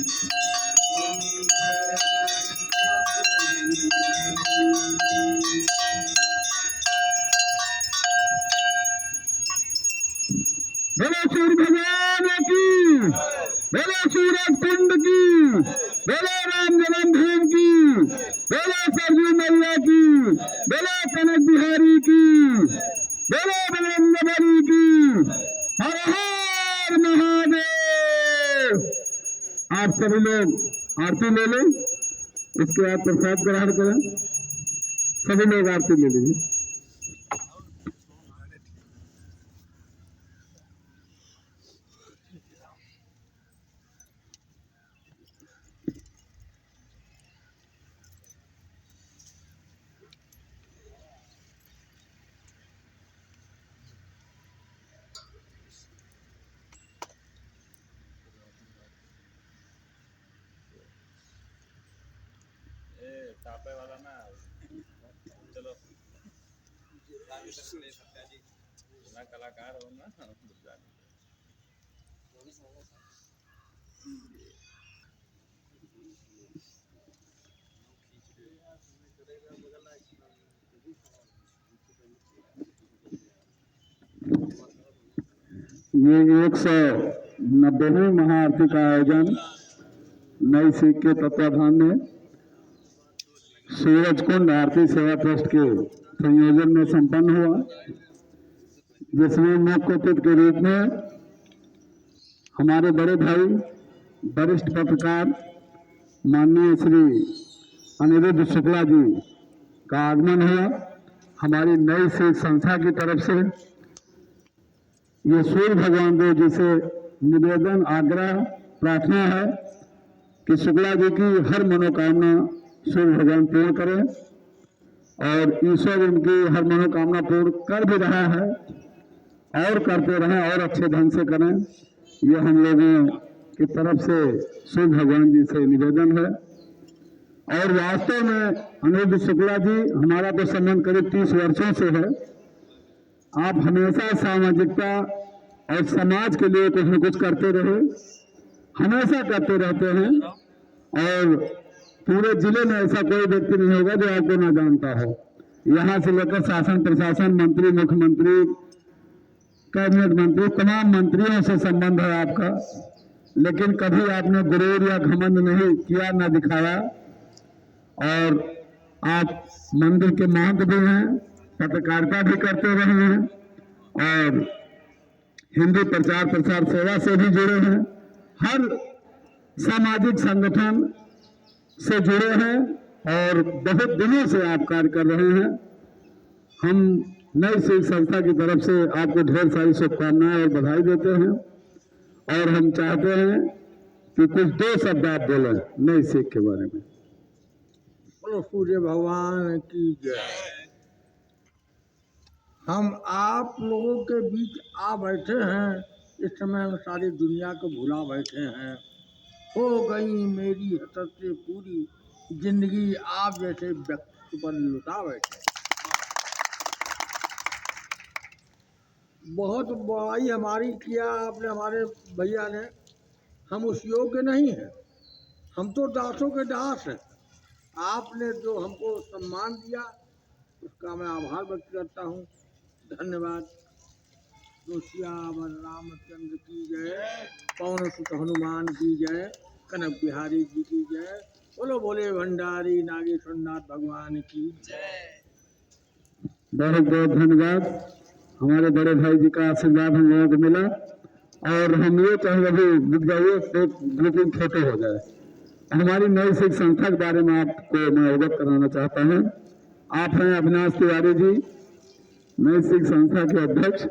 बोलो सूर्य भगवान की, बोलो सूरज कुंड की, बोलो राम जन्मभूमि की, बोलो सरजू मैया की, बोलो कनक बिहारी की, बोलो बजरंगबली की। हर हर महादेव। आप सभी लोग आरती ले लें, इसके बाद प्रसाद ग्रहण करें। सभी लोग आरती ले लीजिए। तापे वाला ना, चलो ना कलाकार हो ना। ये 190वीं महाआरती का आयोजन नई सीख के तत्वाधान में सूरज कुंड आरती सेवा ट्रस्ट के संयोजन में संपन्न हुआ, जिसमें मुख्य अतिथि के रूप में हमारे बड़े भाई वरिष्ठ पत्रकार माननीय श्री अनिरुद्ध शुक्ला जी का आगमन हुआ। हमारी नई सीख संस्था की तरफ से ये सूर्य भगवान देव जी से निवेदन, आग्रह, प्रार्थना है कि शुक्ला जी की हर मनोकामना सूर्य भगवान पूर्ण करें, और ईश्वर उनकी हर मनोकामना पूर्ण कर भी रहा है और करते रहें और अच्छे ढंग से करें। ये हम लोगों की तरफ से सूर्य भगवान जी से निवेदन है। और वास्तव में अनिरुद्ध शुक्ला जी, हमारा तो संबंध करीब 30 वर्षों से है। आप हमेशा सामाजिकता और समाज के लिए कुछ न कुछ करते रहे, हमेशा करते रहते हैं, और पूरे जिले में ऐसा कोई व्यक्ति नहीं होगा जो आपको ना जानता हो। यहाँ से लेकर शासन प्रशासन, मंत्री, मुख्यमंत्री, कैबिनेट मंत्री, तमाम मंत्रियों से संबंध है आपका, लेकिन कभी आपने गुरूर या घमंड नहीं किया, ना दिखाया। और आप मंदिर के महंत भी हैं, पत्रकारिता भी करते रहे हैं, और हिंदी प्रचार प्रसार सेवा से भी जुड़े हैं, हर सामाजिक संगठन से जुड़े हैं, और बहुत दिनों से आप कार्य कर रहे हैं। हम नई सीख संस्था की तरफ से आपको ढेर सारी शुभकामनाएं और बधाई देते हैं, और हम चाहते हैं कि कुछ 2 शब्द आप बोलें नई सीख के बारे में। बोलो सूर्य भगवान की जय। हम आप लोगों के बीच आ बैठे हैं, इस समय हम सारी दुनिया को भुला बैठे हैं। हो गई मेरी हसरत से पूरी जिंदगी, आप जैसे व्यक्ति पर लुटा बैठे। बहुत बड़ाई हमारी किया आपने, हमारे भैया ने। हम उस योग्य नहीं हैं, हम तो दासों के दास हैं। आपने जो हमको सम्मान दिया उसका मैं आभार व्यक्त करता हूँ। धन्यवाद। श्याम रामचंद्र की जय, पवन सुत हनुमान की जय, कनक बिहारी जी की जय, बोलो बोले भंडारी नागेश्वर नाथ भगवान की जय। बहुत बहुत धन्यवाद। हमारे बड़े भाई जी का आशीर्वाद हम लोगों को मिला, और हम ये चाहेंगे अभी रुक जाइए, एक ग्रुपिंग फोटो हो जाए। हमारी नई सीख संस्था के बारे में आपको मैं अवगत कराना चाहता हूँ। आप हैं अविनाश तिवारी जी, नई सीख संस्था के अध्यक्ष,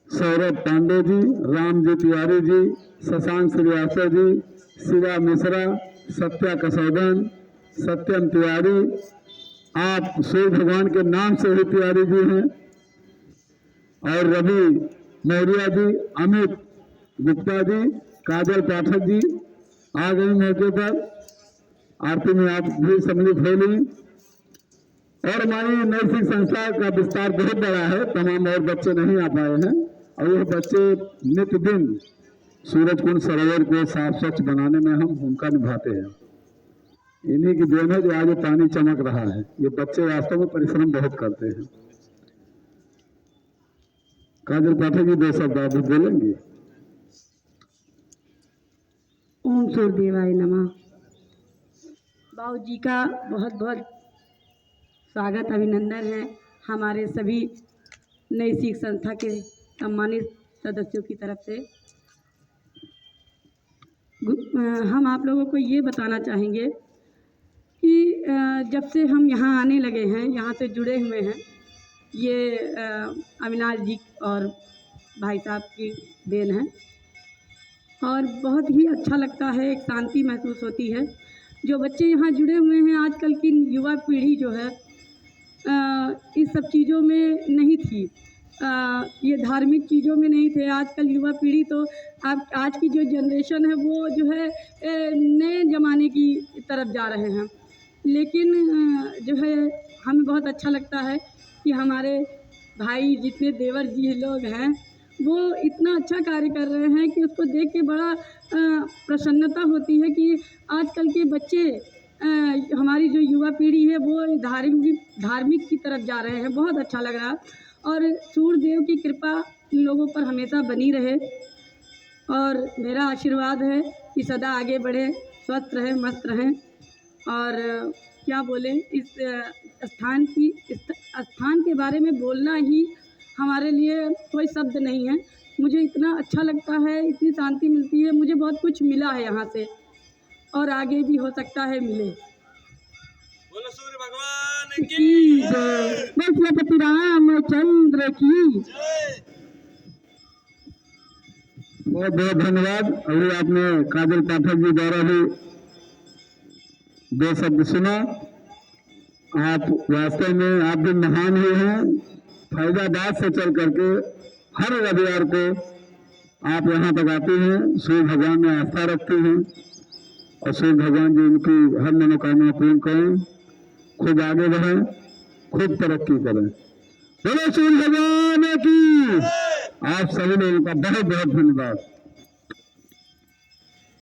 सौरभ पांडे जी, राम जी तिवारी जी, शशांक श्रीवास्तव जी, शिवा मिश्रा, सत्या कसौदन, सत्यम तिवारी। आप सूर्य भगवान के नाम से ही तिवारी जी हैं। और रवि मौर्य जी, अमित गुप्ता जी, काजल पाठक जी आ गई मौके पर। आरती में आप भी सम्मिलित हो ली। और हमारी नई सीख संस्था का विस्तार बहुत बड़ा है, तमाम और बच्चे नहीं आ पाए हैं, और ये बच्चे नित्य दिन सूरजकुंड सरोवर को साफ स्वच्छ बनाने में हम भूमिका निभाते हैं। इन्हीं की देन है जो आज ये पानी चमक रहा है। ये बच्चे वास्तव में परिश्रम बहुत करते हैं। काजल पाठक जी 2 शब्द आप बोलेंगे। ओम सूर्यदेवाय नमः। बाबू जी का बहुत बहुत स्वागत अभिनंदन है हमारे सभी नई सीख संस्था के सम्मानित सदस्यों की तरफ से। हम आप लोगों को ये बताना चाहेंगे कि जब से हम यहाँ आने लगे हैं, यहाँ से जुड़े हुए हैं, ये अविनाश जी और भाई साहब की देन है और बहुत ही अच्छा लगता है, एक शांति महसूस होती है। जो बच्चे यहाँ जुड़े हुए हैं, आजकल की युवा पीढ़ी जो है इस सब चीज़ों में नहीं थी, ये धार्मिक चीज़ों में नहीं थे। आजकल युवा पीढ़ी तो आज की जो जनरेशन है वो जो है नए ज़माने की तरफ जा रहे हैं। लेकिन जो है हमें बहुत अच्छा लगता है कि हमारे भाई जितने देवर जी लोग हैं वो इतना अच्छा कार्य कर रहे हैं कि उसको देख के बड़ा प्रसन्नता होती है कि आजकल के बच्चे हमारी जो युवा पीढ़ी है वो धार्मिक की तरफ जा रहे हैं। बहुत अच्छा लग रहा है और सूर्यदेव की कृपा इन लोगों पर हमेशा बनी रहे और मेरा आशीर्वाद है कि सदा आगे बढ़े, स्वस्थ रहें, मस्त रहें। और क्या बोलें, इस स्थान के बारे में बोलना ही हमारे लिए कोई शब्द नहीं है। मुझे इतना अच्छा लगता है, इतनी शांति मिलती है, मुझे बहुत कुछ मिला है यहाँ से और आगे भी हो सकता है मिले। बोलो सूर्य भगवान की जय, बसपति रामचंद्र की। बहुत बहुत धन्यवाद। अभी आपने काजल पाठक जी द्वारा भी 2 शब्द सुना। आप वास्तव में आप भी महान ही हैं। फैजाबाद से चल करके हर रविवार को आप यहाँ तक आती हैं, सूर्य भगवान में आस्था रखती हैं और सूर्य भगवान जी उनकी हर मनोकामना पूर्ण करें, खुद आगे बढ़ें, खुद तरक्की करें। बोलो सूर्य भगवान की। आप सभी लोगों का बहुत बहुत धन्यवाद।